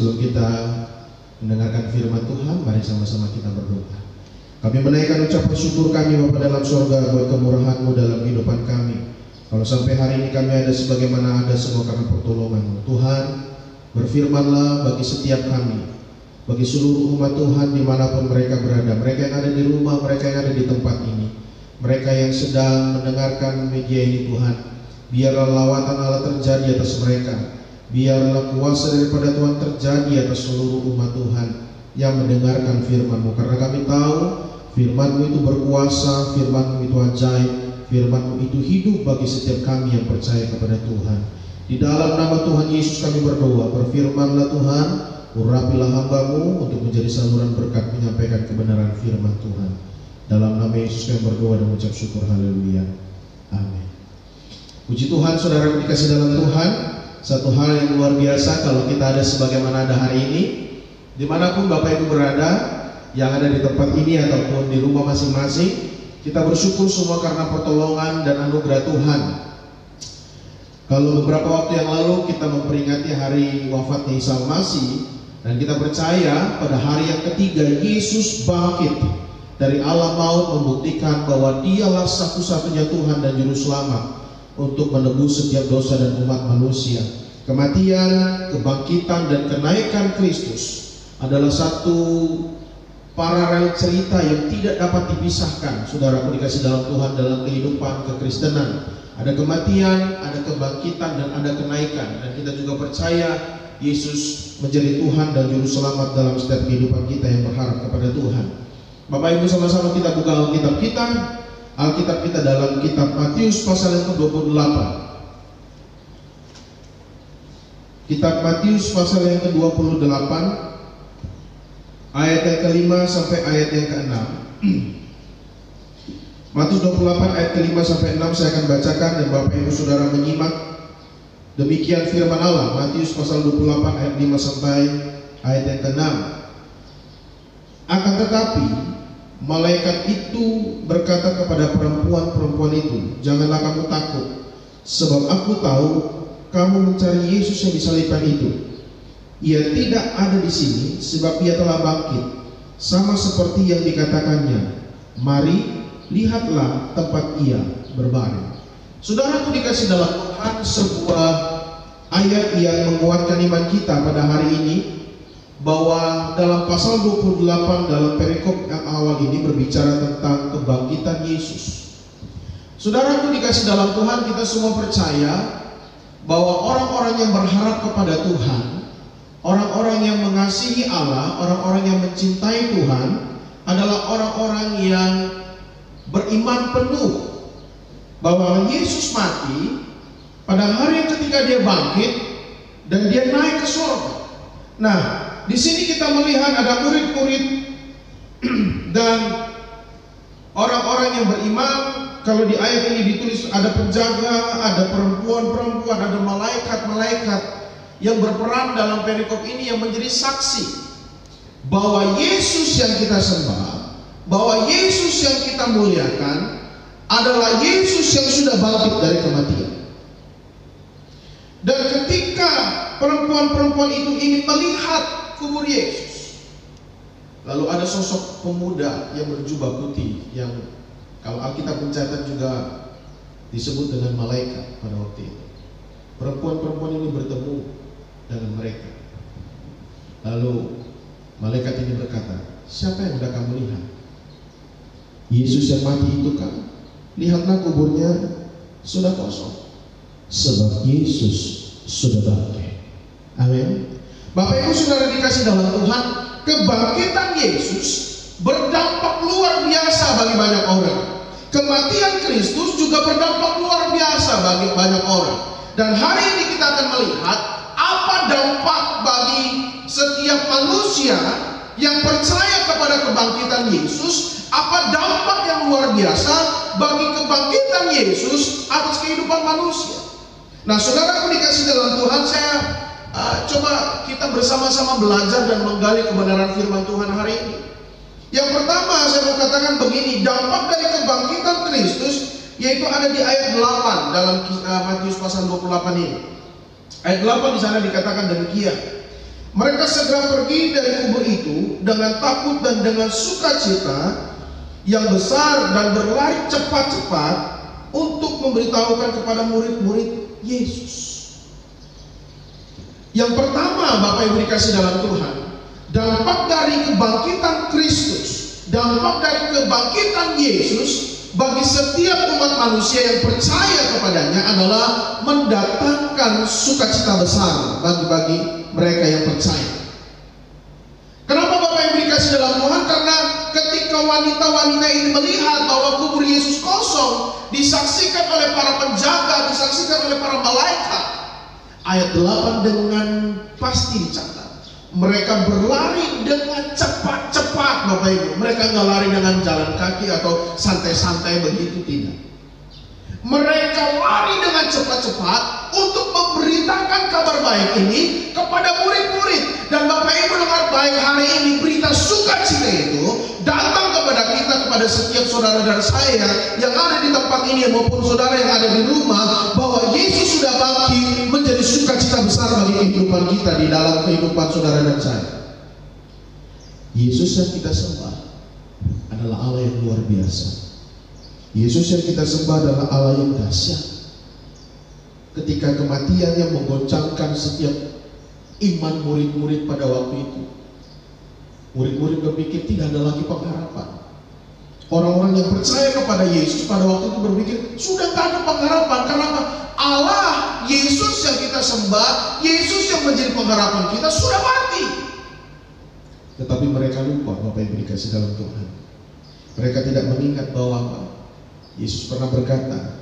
sebelum kita mendengarkan firman Tuhan, mari sama-sama kita berdoa. Kami menaikkan ucapan syukur kami Bapa dalam surga buat kemurahan-Mu dalam kehidupan kami. Kalau sampai hari ini kami ada sebagaimana ada semua karena pertolongan-Mu. Tuhan, berfirmanlah bagi setiap kami, bagi seluruh umat Tuhan dimanapun mereka berada, mereka yang ada di rumah, mereka yang ada di tempat ini, mereka yang sedang mendengarkan media ini Tuhan, biarlah lawatan Allah terjadi atas mereka, biarlah kuasa daripada Tuhan terjadi atas seluruh umat Tuhan yang mendengarkan firman-Mu, karena kami tahu firman-Mu itu berkuasa, firman-Mu itu ajaib, firman-Mu itu hidup bagi setiap kami yang percaya kepada Tuhan. Di dalam nama Tuhan Yesus kami berdoa, berfirmanlah Tuhan, urapilah hamba-Mu untuk menjadi saluran berkat menyampaikan kebenaran firman Tuhan. Dalam nama Yesus kami berdoa dan mengucap syukur, haleluya, amin. Puji Tuhan, saudara dikasih dalam Tuhan. Satu hal yang luar biasa kalau kita ada sebagaimana ada hari ini, dimanapun Bapak Ibu berada, yang ada di tempat ini ataupun di rumah masing-masing, kita bersyukur semua karena pertolongan dan anugerah Tuhan. Kalau beberapa waktu yang lalu kita memperingati hari wafatnya Isa Al-Masih, dan kita percaya pada hari yang ketiga Yesus bangkit dari alam maut, membuktikan bahwa Dialah satu-satunya Tuhan dan Juru Selamat untuk menebus setiap dosa dan umat manusia. Kematian, kebangkitan, dan kenaikan Kristus adalah satu paralel cerita yang tidak dapat dipisahkan. Saudaraku dikasih dalam Tuhan, dalam kehidupan kekristenan ada kematian, ada kebangkitan, dan ada kenaikan. Dan kita juga percaya Yesus menjadi Tuhan dan Juru Selamat dalam setiap kehidupan kita yang berharap kepada Tuhan. Bapak Ibu, sama-sama kita buka Alkitab kita dalam kitab Matius pasal yang ke-28. Kitab Matius pasal yang ke-28, ayat yang ke-5 sampai ayat yang ke-6. Matius 28 ayat ke-5 sampai 6 saya akan bacakan dan Bapak Ibu Saudara menyimak. Demikian firman Allah, Matius pasal 28 ayat 5 sampai ayat yang ke-6. Akan tetapi malaikat itu berkata kepada perempuan-perempuan itu, janganlah kamu takut, sebab aku tahu kamu mencari Yesus yang disalibkan itu. Ia tidak ada di sini, sebab ia telah bangkit, sama seperti yang dikatakannya. Mari, lihatlah tempat ia berbaring. Saudaraku dikasih dalam Tuhan, sebuah ayat yang menguatkan iman kita pada hari ini, bahwa dalam pasal 28 dalam perikop yang awal ini berbicara tentang kebangkitan Yesus. Saudaraku dikasih dalam Tuhan, kita semua percaya bahwa orang-orang yang berharap kepada Tuhan, orang-orang yang mengasihi Allah, orang-orang yang mencintai Tuhan adalah orang-orang yang beriman penuh bahwa Yesus mati, pada hari yang ketika dia bangkit dan dia naik ke surga. Nah, di sini kita melihat ada murid-murid dan orang-orang yang beriman. Kalau di ayat ini ditulis ada penjaga, ada perempuan-perempuan, ada malaikat-malaikat yang berperan dalam perikop ini yang menjadi saksi bahwa Yesus yang kita sembah, bahwa Yesus yang kita muliakan adalah Yesus yang sudah bangkit dari kematian. Dan ketika perempuan-perempuan itu ingin melihat kubur Yesus, lalu ada sosok pemuda yang berjubah putih yang kalau Alkitab mencatat juga disebut dengan malaikat pada waktu itu. Perempuan-perempuan ini bertemu dengan mereka. Lalu malaikat ini berkata, siapa yang hendak kamu lihat? Yesus yang mati itu kan? Lihatlah kuburnya sudah kosong, sebab Yesus sudah bangkit. Amin. Bapak Ibu Saudara dikasih dalam Tuhan, kebangkitan Yesus berdampak luar biasa bagi banyak orang. Kematian Kristus juga berdampak luar biasa bagi banyak orang. Dan hari ini kita akan melihat apa dampak bagi setiap manusia yang percaya kepada kebangkitan Yesus, apa dampak yang luar biasa bagi kebangkitan Yesus atas kehidupan manusia. Nah, saudaraku dikasih dalam Tuhan, saya coba kita bersama-sama belajar dan menggali kebenaran firman Tuhan hari ini. Yang pertama saya mau katakan begini, dampak dari kebangkitan Kristus yaitu ada di ayat 8 dalam Matius pasal 28 ini. Ayat 8 di sana dikatakan demikian. Mereka segera pergi dari kubur itu dengan takut dan dengan sukacita yang besar dan berlari cepat-cepat untuk memberitahukan kepada murid-murid Yesus. Yang pertama, Bapak Ibu dikasih dalam Tuhan, dampak dari kebangkitan Kristus, dampak dari kebangkitan Yesus bagi setiap umat manusia yang percaya kepadanya adalah mendatangkan sukacita besar bagi mereka yang percaya. Kenapa Bapak Ibu dikasih dalam Tuhan? Karena ketika wanita-wanita ini melihat bahwa kubur Yesus kosong, disaksikan oleh para penjaga, disaksikan oleh para malaikat, ayat 8 dengan pasti dicatat, mereka berlari dengan cepat-cepat. Bapak Ibu, mereka nggak lari dengan jalan kaki atau santai-santai begitu, tidak. Mereka lari dengan cepat-cepat untuk memberitakan kabar baik ini kepada murid-murid. Dan Bapak Ibu dengar baik, hari ini berita sukacita itu datang kepada kita, kepada setiap saudara dan saya yang ada di tempat ini maupun saudara yang ada di rumah, bahwa Yesus sudah bangkit, menjadi sukacita besar bagi kehidupan kita di dalam kehidupan saudara dan saya. Yesus yang kita sembah adalah Allah yang luar biasa. Yesus yang kita sembah adalah Allah yang dahsyat. Ketika kematian yang menggoncangkan setiap iman murid-murid pada waktu itu, murid-murid berpikir tidak ada lagi pengharapan. Orang-orang yang percaya kepada Yesus pada waktu itu berpikir sudah tak ada pengharapan. Karena apa? Allah Yesus yang kita sembah, Yesus yang menjadi pengharapan kita sudah mati. Tetapi mereka lupa, Bapak Ibu dikasih dalam Tuhan, mereka tidak mengingat bahwa Yesus pernah berkata,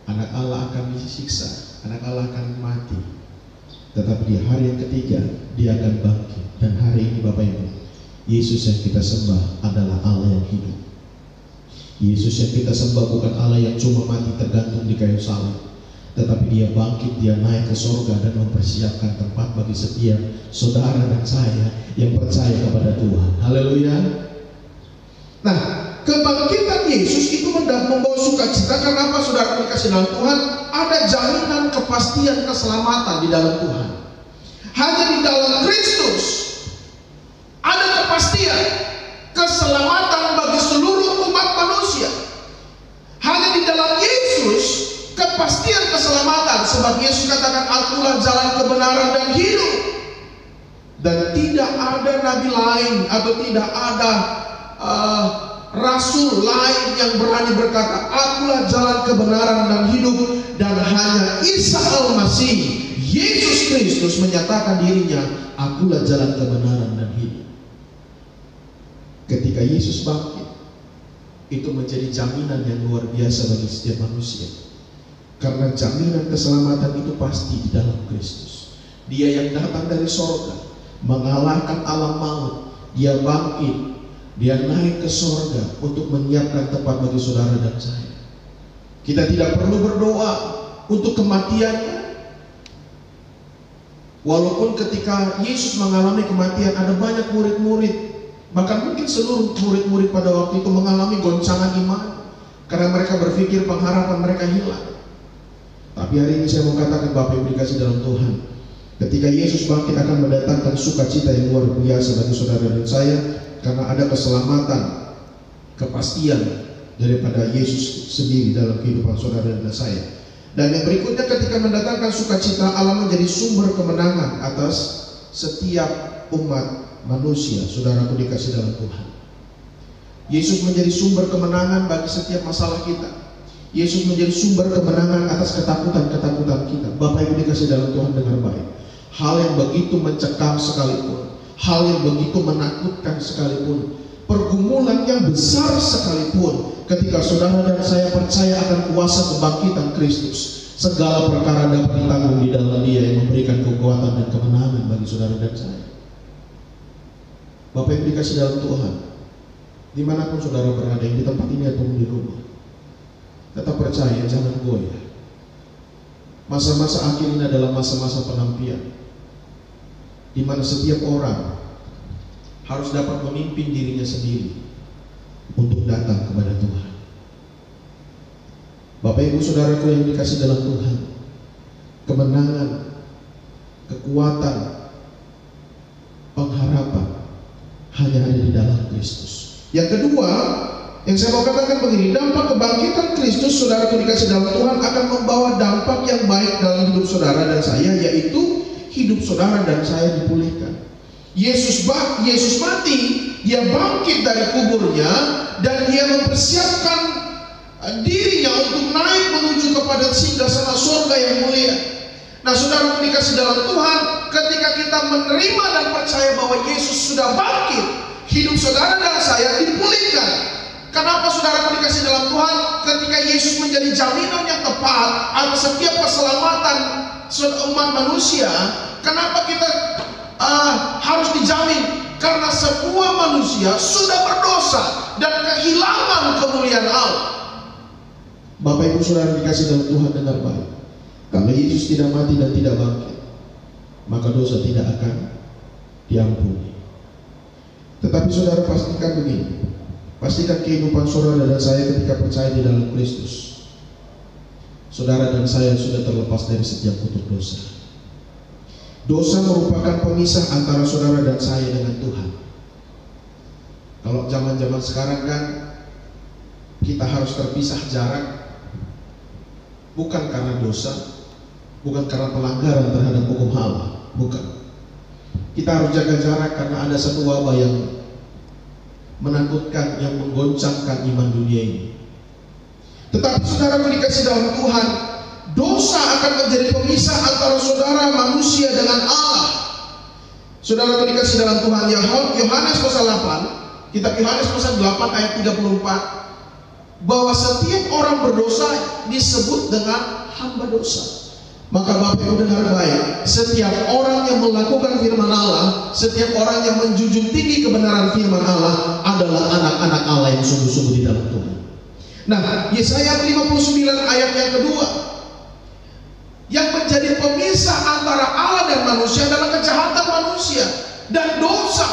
anak Allah akan disiksa, anak Allah akan mati, tetapi di hari yang ketiga dia akan bangkit. Dan hari ini Bapak Ibu, Yesus yang kita sembah adalah Allah yang hidup. Yesus yang kita sembah bukan Allah yang cuma mati tergantung di kayu salib, tetapi dia bangkit, dia naik ke sorga dan mempersiapkan tempat bagi setiap saudara dan saya yang percaya kepada Tuhan. Haleluya. Nah, kebangkitan Yesus itu membawa sukacita. Karena apa, saudara dikasih dalam Tuhan? Ada jaminan kepastian keselamatan di dalam Tuhan. Hanya di dalam Kristus ada kepastian keselamatan bagi seluruh umat manusia. Hanya di dalam Yesus kepastian keselamatan. Sebab Yesus katakan, akulah jalan kebenaran dan hidup. Dan tidak ada nabi lain atau tidak ada rasul lain yang berani berkata, akulah jalan kebenaran dan hidup. Dan hanya Isa Al-Masih, Yesus Kristus menyatakan dirinya, akulah jalan kebenaran dan hidup. Ketika Yesus bangkit, itu menjadi jaminan yang luar biasa bagi setiap manusia. Karena jaminan keselamatan itu pasti di dalam Kristus. Dia yang datang dari sorga, mengalahkan alam maut. Dia bangkit, dia naik ke sorga untuk menyiapkan tempat bagi saudara dan saya. Kita tidak perlu berdoa untuk kematiannya. Walaupun ketika Yesus mengalami kematian, ada banyak murid-murid, bahkan mungkin seluruh murid-murid pada waktu itu mengalami goncangan iman, karena mereka berpikir pengharapan mereka hilang. Tapi hari ini saya mau katakan, Bapak Ibu dikasih dalam Tuhan, ketika Yesus bangkit akan mendatangkan sukacita yang luar biasa bagi saudara dan saya. Karena ada keselamatan, kepastian daripada Yesus sendiri dalam kehidupan saudara dan saya. Dan yang berikutnya, ketika mendatangkan sukacita, Allah menjadi sumber kemenangan atas setiap umat manusia. Saudaraku dikasih dalam Tuhan, Yesus menjadi sumber kemenangan bagi setiap masalah kita. Yesus menjadi sumber kemenangan atas ketakutan-ketakutan kita. Bapak Ibu dikasih dalam Tuhan, dengar baik. Hal yang begitu mencekam sekalipun, hal yang begitu menakutkan sekalipun, pergumulan yang besar sekalipun, ketika saudara dan saya percaya akan kuasa kebangkitan Kristus, segala perkara dapat ditanggung di dalam Dia yang memberikan kekuatan dan kemenangan bagi saudara dan saya. Bapak Ibu dikasih dalam Tuhan, dimanapun saudara berada, di tempat ini atau di rumah, tetap percaya, jangan goyah. Masa-masa akhir ini adalah masa-masa penantian, di mana setiap orang harus dapat memimpin dirinya sendiri untuk datang kepada Tuhan. Bapak Ibu saudaraku yang dikasih dalam Tuhan, kemenangan, kekuatan, hanya ada di dalam Kristus. Yang kedua, yang saya mau katakan begini, dampak kebangkitan Kristus, saudara dikasih dalam Tuhan, akan membawa dampak yang baik dalam hidup saudara dan saya, yaitu hidup saudara dan saya dipulihkan. Yesus mati, dia bangkit dari kuburnya, dan dia mempersiapkan dirinya untuk naik menuju kepada singgasana surga yang mulia. Nah, saudara dikasih dalam Tuhan, ketika kita menerima dan percaya bahwa Yesus sudah bangkit, hidup saudara dan saya dipulihkan. Kenapa saudara dikasih dalam Tuhan? Ketika Yesus menjadi jaminan yang tepat atas setiap keselamatan umat manusia, kenapa kita harus dijamin? Karena semua manusia sudah berdosa dan kehilangan kemuliaan Allah. Bapak Ibu saudara dikasih dalam Tuhan, dengar baik. Kalau Yesus tidak mati dan tidak bangkit, maka dosa tidak akan diampuni. Tetapi saudara pastikan begini, pastikan kehidupan saudara dan saya ketika percaya di dalam Kristus, saudara dan saya sudah terlepas dari setiap kutuk dosa. Dosa merupakan pemisah antara saudara dan saya dengan Tuhan. Kalau zaman-zaman sekarang kan kita harus terpisah jarak, bukan karena dosa, bukan karena pelanggaran terhadap hukum Allah, bukan. Kita harus jaga jarak karena ada satu wabah yang menakutkan, yang menggoncangkan iman dunia ini. Tetapi saudara dikasih dalam Tuhan, dosa akan menjadi pemisah antara saudara manusia dengan Allah. Saudara dikasih dalam Tuhan, Yohanes pasal 8, kitab Yohanes pasal 8 ayat 34, bahwa setiap orang berdosa disebut dengan hamba dosa. Maka Bapak Ibu dengar baik, setiap orang yang melakukan firman Allah, setiap orang yang menjunjung tinggi kebenaran firman Allah adalah anak-anak Allah yang sungguh-sungguh di dalam Tuhan. Nah, Yesaya 59 ayat yang kedua, yang menjadi pemisah antara Allah dan manusia adalah kejahatan manusia dan dosa.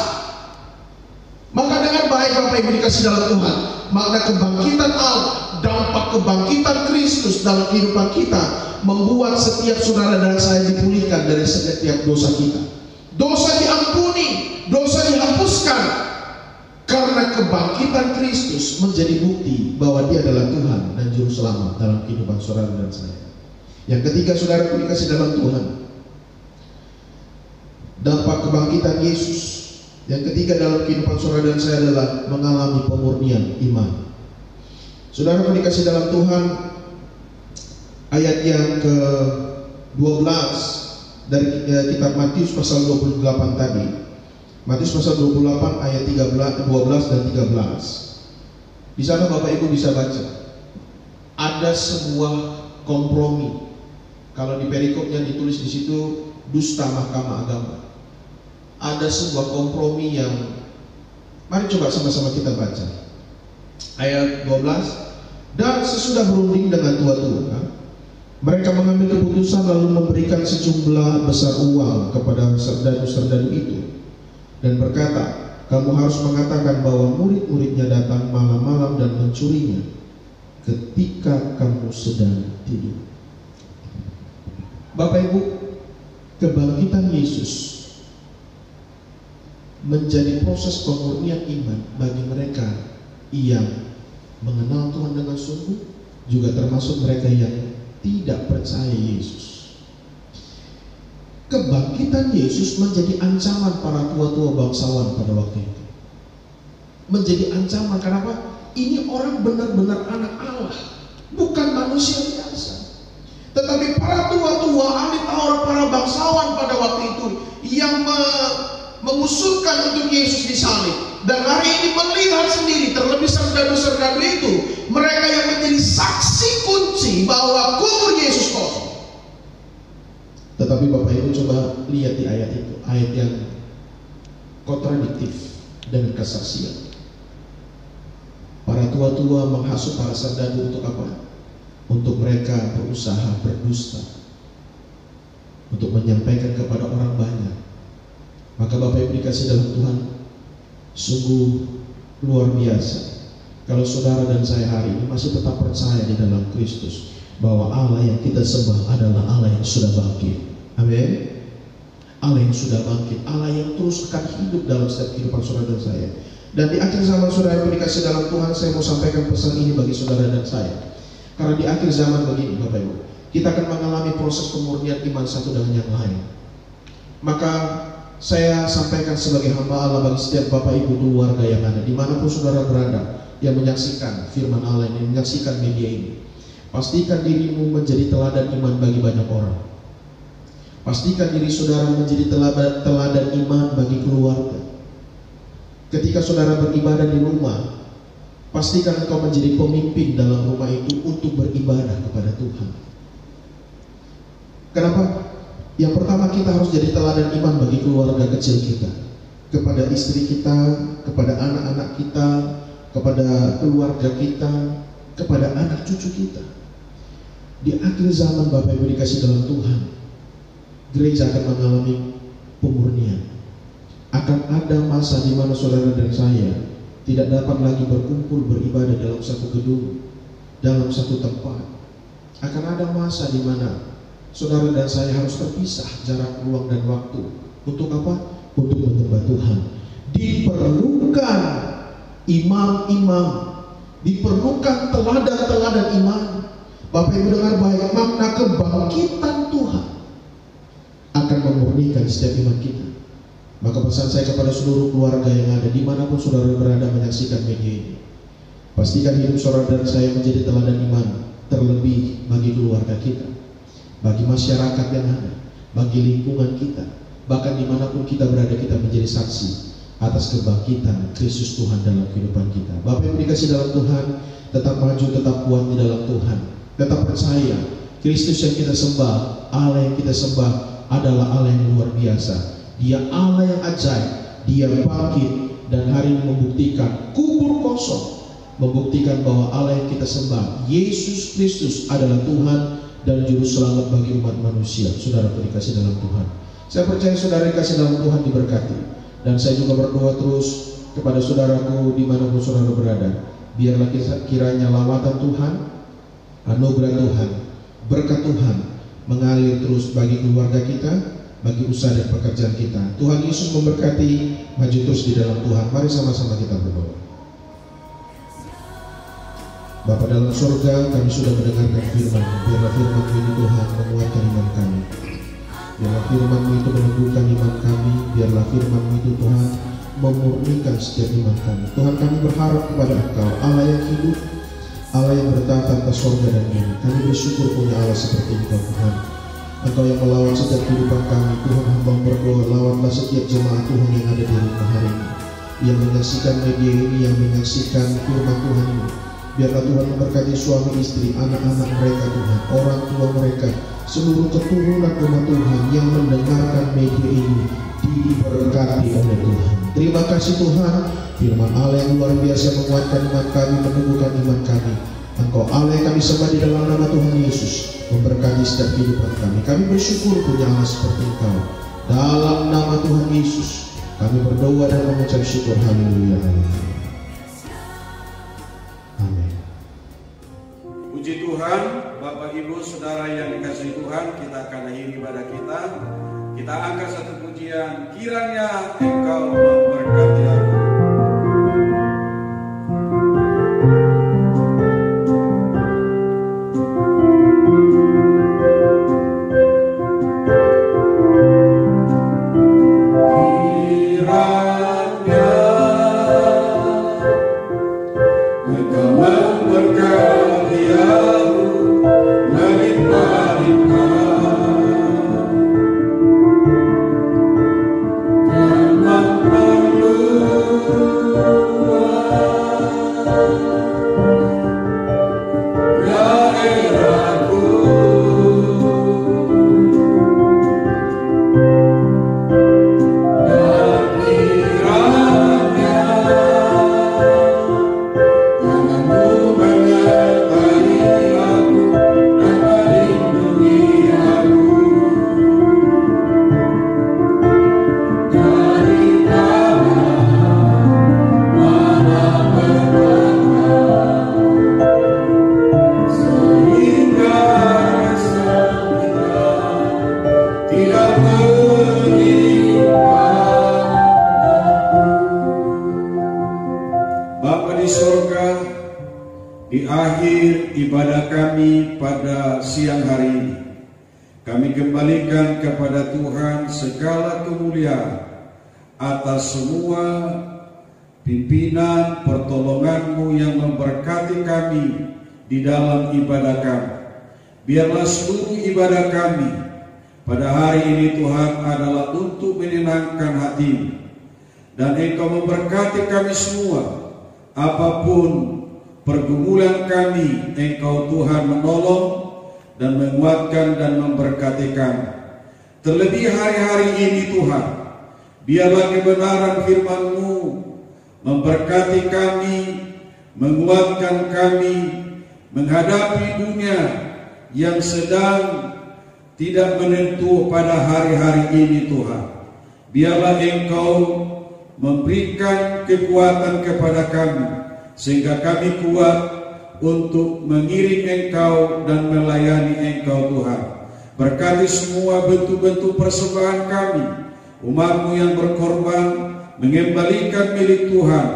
Maka dengan baik Bapak Ibu dikasih dalam Tuhan, makna kebangkitan Allah, dampak kebangkitan Kristus dalam kehidupan kita membuat setiap saudara dan saya dipulihkan dari setiap dosa kita. Dosa diampuni, dosa dihapuskan, karena kebangkitan Kristus menjadi bukti bahwa Dia adalah Tuhan dan Juru Selamat dalam kehidupan saudara dan saya. Yang ketiga, saudara dikasih dalam Tuhan, dampak kebangkitan Yesus. Yang ketiga dalam kehidupan saudara dan saya adalah mengalami pemurnian iman. Saudara dikasih dalam Tuhan, ayat yang ke-12 dari kitab Matius pasal 28 tadi. Matius pasal 28 ayat 12 dan 13. Di sana Bapak Ibu bisa baca. Ada sebuah kompromi. Kalau di perikopnya ditulis di situ dusta mahkamah agama. Ada sebuah kompromi yang, mari coba sama-sama kita baca. Ayat 12. Dan sesudah berunding dengan tua-tua, mereka mengambil keputusan lalu memberikan sejumlah besar uang kepada serdadu-serdadu itu dan berkata, kamu harus mengatakan bahwa murid-muridnya datang malam-malam dan mencurinya ketika kamu sedang tidur. Bapak Ibu, kebangkitan Yesus menjadi proses pemurnian iman bagi mereka yang mengenal Tuhan dengan sungguh, juga termasuk mereka yang tidak percaya Yesus. Kebangkitan Yesus menjadi ancaman para tua-tua bangsawan pada waktu itu. Menjadi ancaman, kenapa? Ini orang benar-benar anak Allah, bukan manusia biasa. Tetapi para tua-tua, ahli Taurat, para bangsawan pada waktu itu yang mengusulkan untuk Yesus disalib, dan hari ini melihat sendiri, terlebih serdadu-serdadu itu, mereka yang menjadi saksi kunci bahwa kubur Yesus kosong. Tetapi Bapak Ibu coba lihat di ayat itu, ayat yang kontradiktif dengan kesaksian. Para tua-tua menghasut para serdadu untuk apa? Untuk mereka berusaha berdusta, untuk menyampaikan kepada orang banyak. Maka Bapak Ibu dikasih dalam Tuhan, sungguh luar biasa kalau saudara dan saya hari ini masih tetap percaya di dalam Kristus, bahwa Allah yang kita sembah adalah Allah yang sudah bangkit. Amin. Allah yang sudah bangkit, Allah yang terus akan hidup dalam setiap kehidupan saudara dan saya. Dan di akhir zaman saudara yang dikasih dalam Tuhan, saya mau sampaikan pesan ini bagi saudara dan saya. Karena di akhir zaman begini Bapak Ibu, kita akan mengalami proses pemurnian iman satu dengan yang lain. Maka saya sampaikan sebagai hamba Allah bagi setiap Bapak Ibu keluarga yang ada dimanapun saudara berada, yang menyaksikan firman Allah ini, menyaksikan media ini. Pastikan dirimu menjadi teladan iman bagi banyak orang. Pastikan diri saudara menjadi teladan iman bagi keluarga. Ketika saudara beribadah di rumah, pastikan engkau menjadi pemimpin dalam rumah itu untuk beribadah kepada Tuhan. Kenapa? Yang pertama, kita harus jadi teladan iman bagi keluarga kecil kita, kepada istri kita, kepada anak-anak kita, kepada keluarga kita, kepada anak cucu kita. Di akhir zaman Bapak Ibu dikasih dalam Tuhan, gereja akan mengalami pemurnian. Akan ada masa di mana saudara dan saya tidak dapat lagi berkumpul beribadah dalam satu gedung, dalam satu tempat. Akan ada masa di mana saudara dan saya harus terpisah jarak ruang dan waktu. Untuk apa? Untuk menyembah Tuhan. Diperlukan imam-imam, diperlukan teladan-teladan iman. Bapak Ibu dengar baik, makna kebangkitan Tuhan akan memurnikan setiap iman kita. Maka pesan saya kepada seluruh keluarga yang ada dimanapun saudara berada menyaksikan media ini, pastikan hidup saudara dan saya menjadi teladan iman, terlebih bagi keluarga kita, bagi masyarakat yang ada, bagi lingkungan kita. Bahkan dimanapun kita berada, kita menjadi saksi atas kebangkitan Kristus Tuhan dalam kehidupan kita. Bapak yang dikasih dalam Tuhan, tetap maju, tetap kuat di dalam Tuhan. Tetap percaya Kristus yang kita sembah, Allah yang kita sembah adalah Allah yang luar biasa. Dia Allah yang ajaib, Dia bangkit dan hari ini membuktikan kubur kosong, membuktikan bahwa Allah yang kita sembah, Yesus Kristus, adalah Tuhan dan juru selamat bagi umat manusia. Saudara dikasih dalam Tuhan, saya percaya saudara dikasih dalam Tuhan diberkati. Dan saya juga berdoa terus kepada saudaraku dimanapun saudara berada, biarlah kiranya lawatan Tuhan, anugerah Tuhan, berkat Tuhan mengalir terus bagi keluarga kita, bagi usaha dan pekerjaan kita. Tuhan Yesus memberkati. Maju terus di dalam Tuhan. Mari sama-sama kita berdoa. Bapa dalam surga, kami sudah mendengarkan firman. Biarlah firman ini Tuhan menguatkan iman kami. Biarlah firman itu menumbuhkan iman kami. Biarlah firman itu Tuhan memurnikan setiap iman kami. Tuhan, kami berharap kepada Engkau, Allah yang hidup, Allah yang bertata atas surga dan bumi. Kami bersyukur punya Allah seperti Engkau Tuhan. Engkau yang melawan setiap kehidupan kami. Tuhan, hamba berdoa, lawanlah setiap jemaat Tuhan yang ada di rumah hari ini, yang menyaksikan media ini, yang menyaksikan firman Tuhan ini. Biarlah Tuhan memberkati suami istri, anak-anak mereka Tuhan, orang tua mereka, seluruh keturunan umat Tuhan yang mendengarkan media ini, diberkati oleh Tuhan. Terima kasih Tuhan, firman Allah yang luar biasa menguatkan iman kami, menumbuhkan iman kami. Engkau Allah yang kami sembah di dalam nama Tuhan Yesus, memberkati setiap kehidupan kami. Kami bersyukur punya Allah seperti Engkau. Dalam nama Tuhan Yesus kami berdoa dan mengucap syukur. Haleluya. Amin. Puji Tuhan, Bapak Ibu Saudara yang dikasihi Tuhan, kita akan akhiri ibadah kita. Kita angkat satu pujian, kiranya Engkau memberkati aku. Perlu ibadah kami pada siang hari ini. Kami kembalikan kepada Tuhan segala kemuliaan atas semua pimpinan pertolongan-Mu yang memberkati kami di dalam ibadah kami. Biarlah seluruh ibadah kami pada hari ini Tuhan adalah untuk menyenangkan hati-Mu, dan Engkau memberkati kami semua. Apapun pergumulan kami, Engkau Tuhan menolong dan menguatkan dan memberkati kami. Terlebih hari-hari ini Tuhan, biarlah kebenaran firman-Mu memberkati kami, menguatkan kami menghadapi dunia yang sedang tidak menentu pada hari-hari ini Tuhan. Biarlah Engkau memberikan kekuatan kepada kami, sehingga kami kuat untuk mengiring Engkau dan melayani Engkau Tuhan. Berkati semua bentuk-bentuk persembahan kami, umat-Mu yang berkorban, mengembalikan milik Tuhan.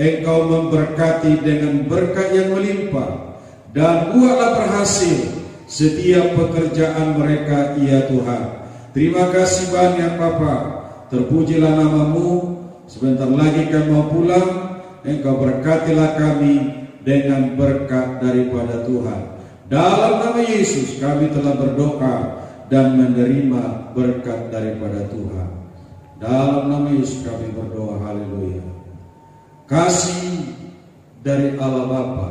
Engkau memberkati dengan berkat yang melimpah, dan buatlah berhasil setiap pekerjaan mereka, ya Tuhan. Terima kasih banyak Bapa, terpujilah nama-Mu. Sebentar lagi kami mau pulang, Engkau berkatilah kami dengan berkat daripada Tuhan. Dalam nama Yesus kami telah berdoa dan menerima berkat daripada Tuhan. Dalam nama Yesus kami berdoa, haleluya. Kasih dari Allah Bapa,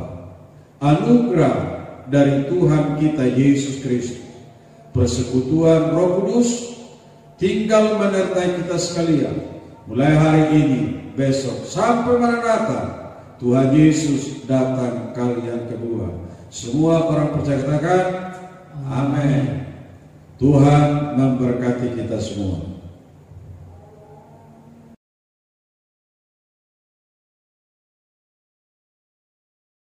anugerah dari Tuhan kita Yesus Kristus, persekutuan Roh Kudus tinggal menyertai kita sekalian, mulai hari ini, besok, sampai Maranatha, Tuhan Yesus datang kali yang kedua. Semua orang percaya katakan amin. Tuhan memberkati kita semua.